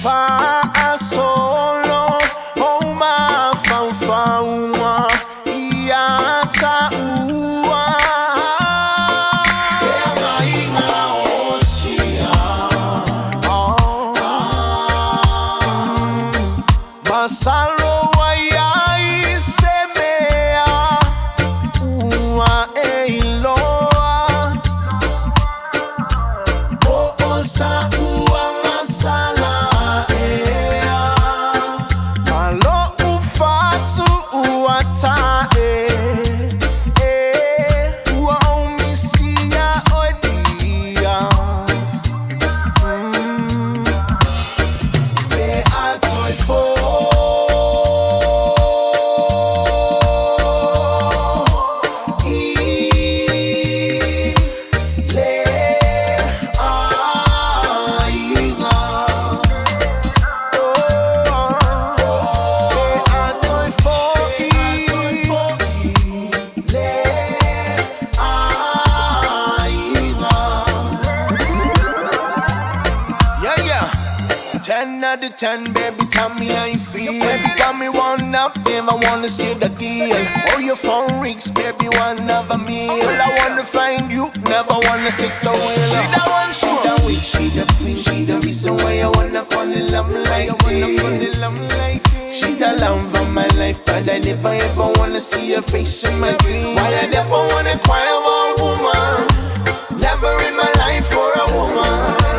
Fa solo uma fa uma iata ua mainga osia masalo wai semea ua eiloa o sa ua masala ta ua umisia odia be atoi fo Ten out of 10, baby, tell me how you feel. Baby, got me one up, babe, I wanna see the deal. Oh, your phone rings, baby, one of a meal. Still, I wanna find you, never wanna take the wheel. She the one, she the witch, she the queen, she the reason why I wanna fall in love like this. She the love of my life, but I never ever wanna see her face in my dreams. Why I never wanna cry about a woman, never in my life for a woman.